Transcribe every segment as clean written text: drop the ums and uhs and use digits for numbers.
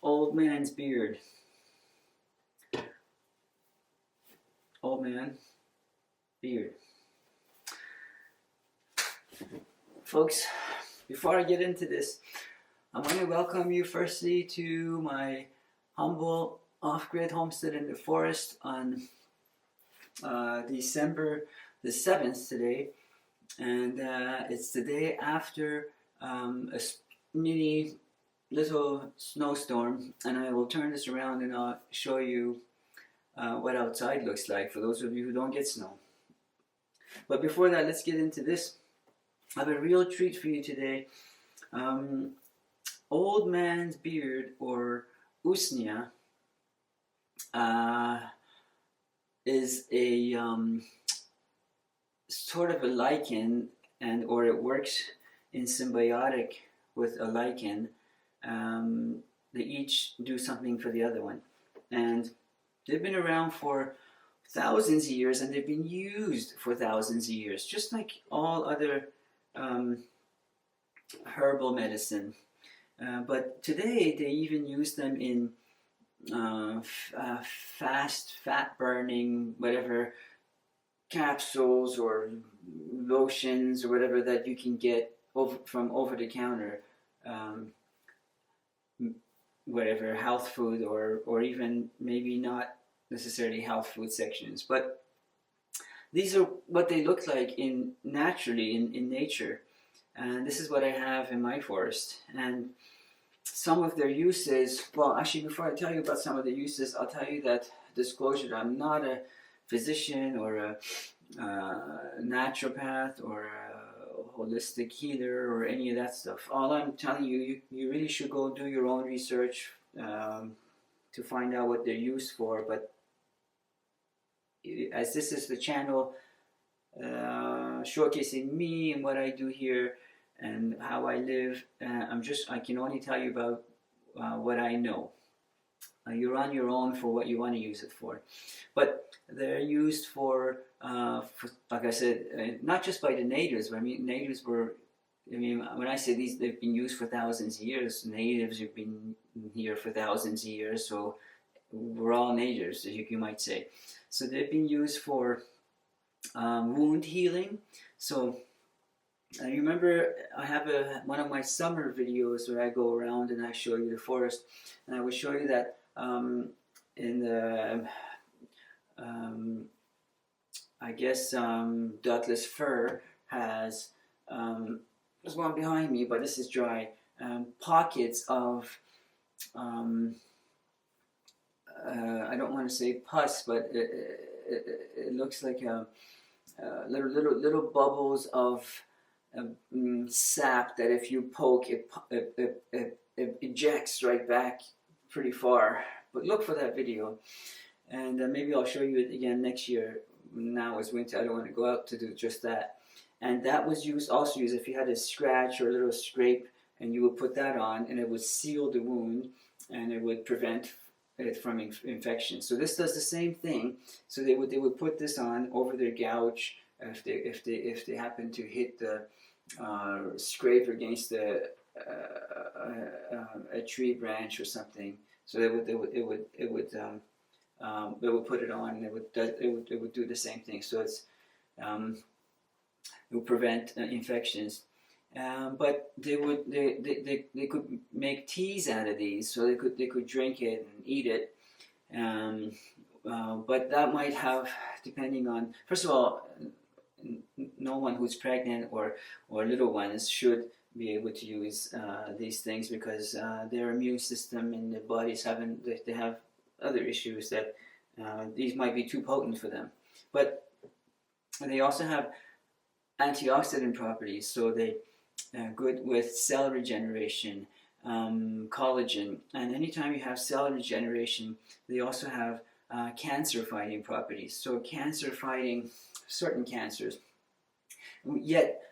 Old man's beard. Old man, beard. Folks, before I get into this, I want to welcome you firstly to my humble off-grid homestead in the forest on December the 7th today. And it's the day after a mini little snowstorm, and I will turn this around and I'll show you what outside looks like for those of you who don't get snow. But before that, let's get into this. I have a real treat for you today. Old man's beard, or Usnea, is a sort of a lichen, or it works in symbiotic with a lichen. They each do something for the other one, and they've been around for thousands of years, and they've been used for thousands of years, just like all other herbal medicine. But today they even use them in fast fat burning, whatever, capsules or lotions or whatever that you can get from over the counter, whatever, health food, or even maybe not necessarily health food sections. But these are what they look like naturally in nature, and this is what I have in my forest. And some of their uses, well, actually, before I tell you about some of the uses, I'll tell you that, disclosure, I'm not a physician or a naturopath or a holistic healer or any of that stuff. All I'm telling you, you really should go do your own research to find out what they're used for. But as this is the channel showcasing me and what I do here and how I live, I can only tell you about what I know. You're on your own for what you want to use it for. But they're used for like I said, not just by the natives. But I mean, natives were, when I say these, they've been used for thousands of years. Natives have been here for thousands of years, so we're all natives, as you might say. So they've been used for wound healing. So you remember, I have one of my summer videos where I go around and I show you the forest, and I will show you that in the I guess Douglas fir has, there's one behind me, but this is dry, pockets of I don't want to say pus, but it looks like little bubbles of sap that if you poke, it ejects right back pretty far. But look for that video, and maybe I'll show you it again next year. Now it's winter, I don't want to go out to do just that. And that was also used if you had a scratch or a little scrape, and you would put that on, and it would seal the wound, and it would prevent it from infection. So this does the same thing. So they would put this on over their gouge if they happen to hit the scrape against a tree branch or something. So they would put it on, and it would do the same thing. So it would prevent infections. But they could make teas out of these, so they could drink it and eat it. But that might have, depending on, first of all, no one who's pregnant or little ones should be able to use these things, because their immune system and their bodies they have other issues that these might be too potent for them. But they also have antioxidant properties, so they good with cell regeneration, collagen, and anytime you have cell regeneration, they also have cancer fighting properties. So cancer fighting certain cancers. Yet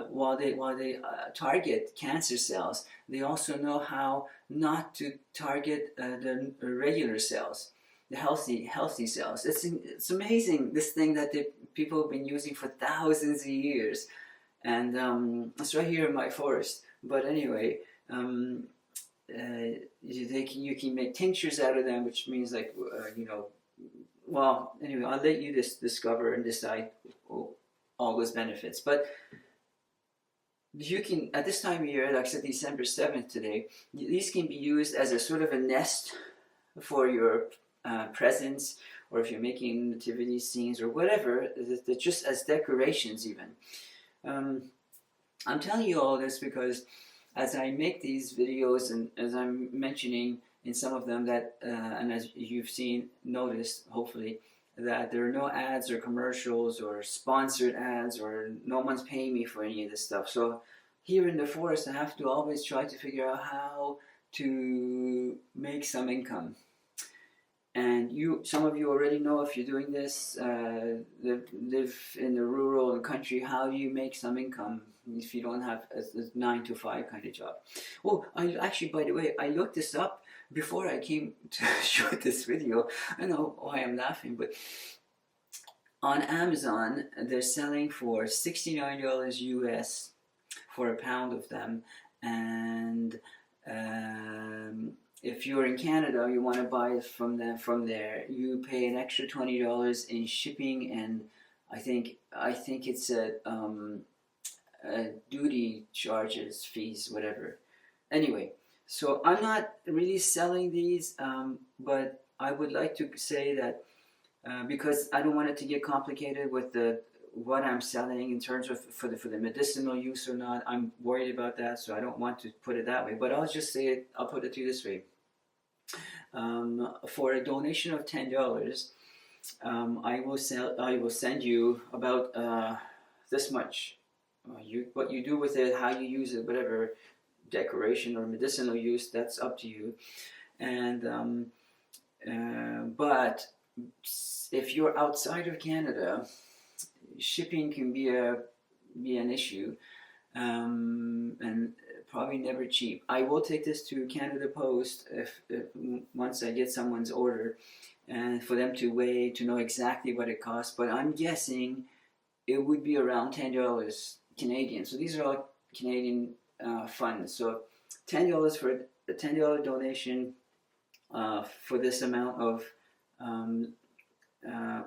while they target cancer cells, they also know how not to target the regular cells, the healthy cells. It's amazing, this thing that people have been using for thousands of years, and it's right here in my forest. But anyway, you can make tinctures out of them, which means like well, anyway, I'll let you discover and decide all those benefits. But you can, at this time of year, like I said, December 7th today, these can be used as a sort of a nest for your presents, or if you're making nativity scenes or whatever, just as decorations even. I'm telling you all this because as I make these videos and as I'm mentioning in some of them that, and as you've noticed, hopefully, that there are no ads or commercials or sponsored ads, or no one's paying me for any of this stuff. So here in the forest, I have to always try to figure out how to make some income. And some of you already know, if you're doing this, live in the rural and country, how do you make some income if you don't have a 9-to-5 kind of job? Oh, I actually, by the way, I looked this up before I came to shoot this video. I don't know why I'm laughing, but on Amazon, they're selling for $69 US for a pound of them. And if you're in Canada, you want to buy it from there, you pay an extra $20 in shipping, and I think it's a duty charges, fees, whatever. Anyway, so I'm not really selling these, but I would like to say that because I don't want it to get complicated with what I'm selling in terms of for the medicinal use or not. I'm worried about that, so I don't want to put it that way. But I'll just say it. I'll put it to you this way. For a donation of $10, I will send you about this much. What you do with it, how you use it, whatever decoration or medicinal use, that's up to you. And but if you're outside of Canada, shipping can be an issue, and probably never cheap. I will take this to Canada Post if once I get someone's order, and for them to weigh to know exactly what it costs. But I'm guessing it would be around $10 Canadian. So these are all Canadian funds. So $10 for a $10 donation for this amount of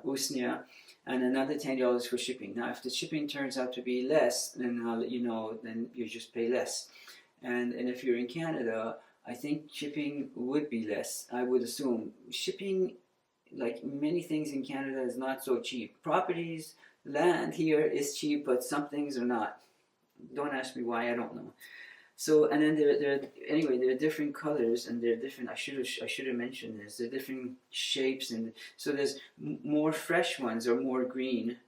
Usnea, and another $10 for shipping. Now, if the shipping turns out to be less, then I'll let you know. Then you just pay less. And if you're in Canada, I think shipping would be less. I would assume shipping, like many things in Canada, is not so cheap. Properties, land here is cheap, but some things are not. Don't ask me why. I don't know. So, and then there are different colors, and they're different. I should have mentioned this. They're different shapes, and so there's more fresh ones or more green.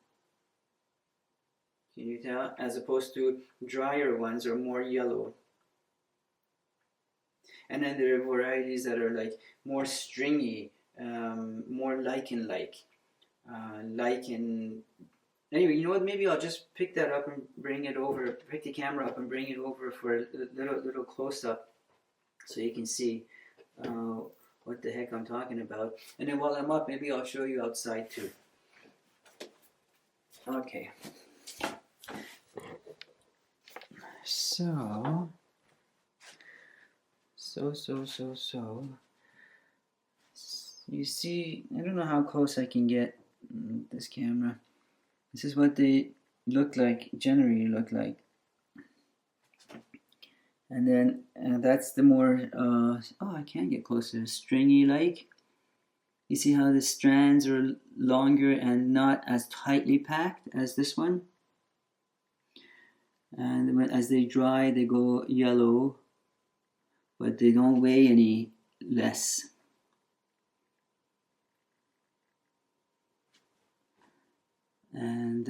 Can you tell? As opposed to drier ones or more yellow. And then there are varieties that are like more stringy, more lichen-like, lichen. Anyway, you know what? Maybe I'll just pick that up and bring it over. Pick the camera up and bring it over for a little close up, so you can see what the heck I'm talking about. And then while I'm up, maybe I'll show you outside too. Okay. So. You see, I don't know how close I can get this camera. This is what they generally look like. And then that's the more, I can get closer, stringy like. You see how the strands are longer and not as tightly packed as this one? And as they dry, they go yellow, but they don't weigh any less. And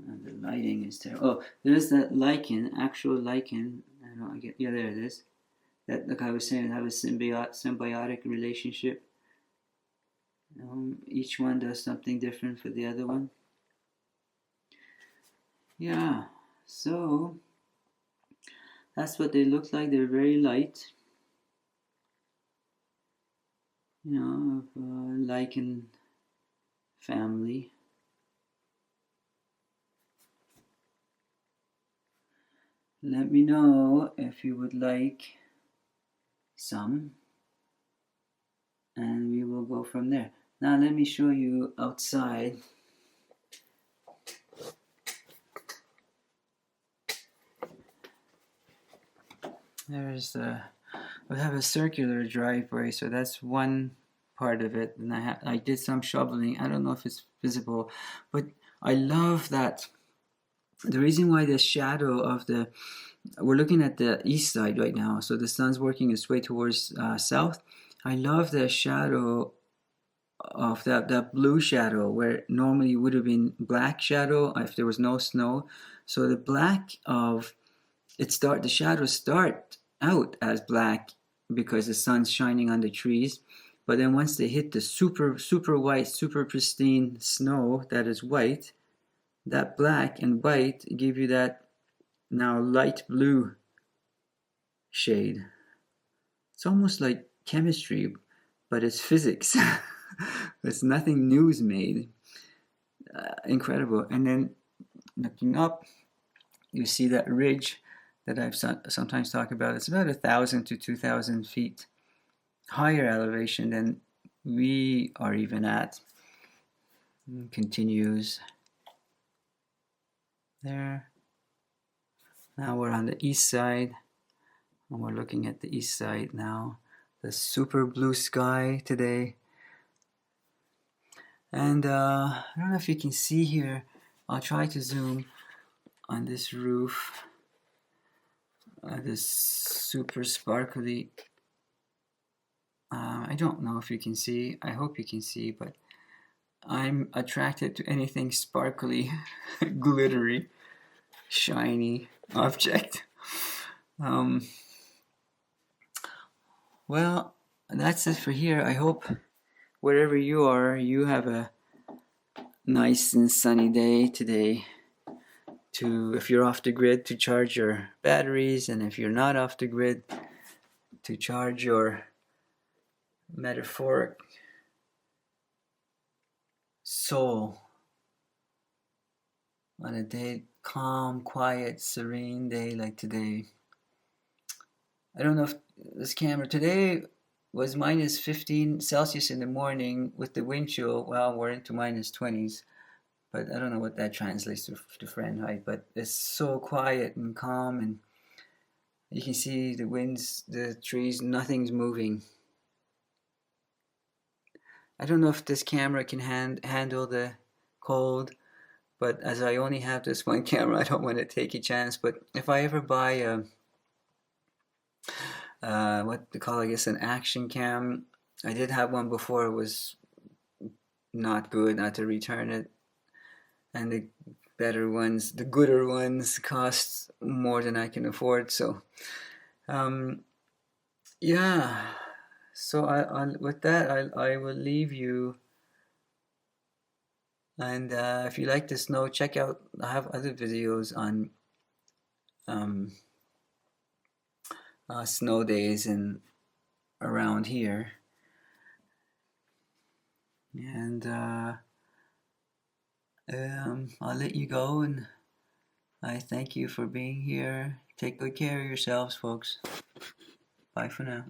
the lighting is terrible. Oh, there's that lichen, actual lichen. Yeah, there it is. That, like I was saying, have a symbiotic relationship. Each one does something different for the other one. Yeah, so that's what they look like. They're very light. You know, of lichen family. let me know if you would like some, and we will go from there. Now let me show you outside. There's we have a circular driveway, so that's one part of it. And I did some shoveling. I don't know if it's visible, but I love that. The reason why the shadow of we're looking at the east side right now, so the sun's working its way towards south. I love the shadow of that blue shadow where normally would have been black shadow if there was no snow. So the black of the shadows start out as black because the sun's shining on the trees, but then once they hit the super white, super pristine snow that is white, that black and white give you that now light blue shade. It's almost like chemistry, but it's physics. It's nothing news made. Incredible. And then looking up, you see that ridge that I've sometimes talked about. It's about 1,000 to 2,000 feet higher elevation than we are even at. And continues there. Now we're on the east side, and we're looking at the east side now. The super blue sky today. And I don't know if you can see here. I'll try to zoom on this roof. This super sparkly. I don't know if you can see. I hope you can see, but I'm attracted to anything sparkly, glittery, shiny object. Well, that's it for here. I hope wherever you are, you have a nice and sunny day today. If you're off the grid, to charge your batteries, and if you're not off the grid, to charge your metaphoric soul on a day, calm, quiet, serene day like today. I don't know if this camera today was minus 15 Celsius in the morning with the wind chill. Well, we're into minus 20s, but I don't know what that translates to Fahrenheit. But it's so quiet and calm, and you can see the winds, the trees, nothing's moving. I don't know if this camera can handle the cold, but as I only have this one camera, I don't want to take a chance. But if I ever buy what they call, I guess, an action cam. I did have one before. It was not good. I had to return it. And the better ones, the gooder ones, cost more than I can afford. So, yeah. So with that, I will leave you. And if you like the snow, check out. I have other videos on snow days and around here. And I'll let you go, and I thank you for being here. Take good care of yourselves, folks. Bye for now.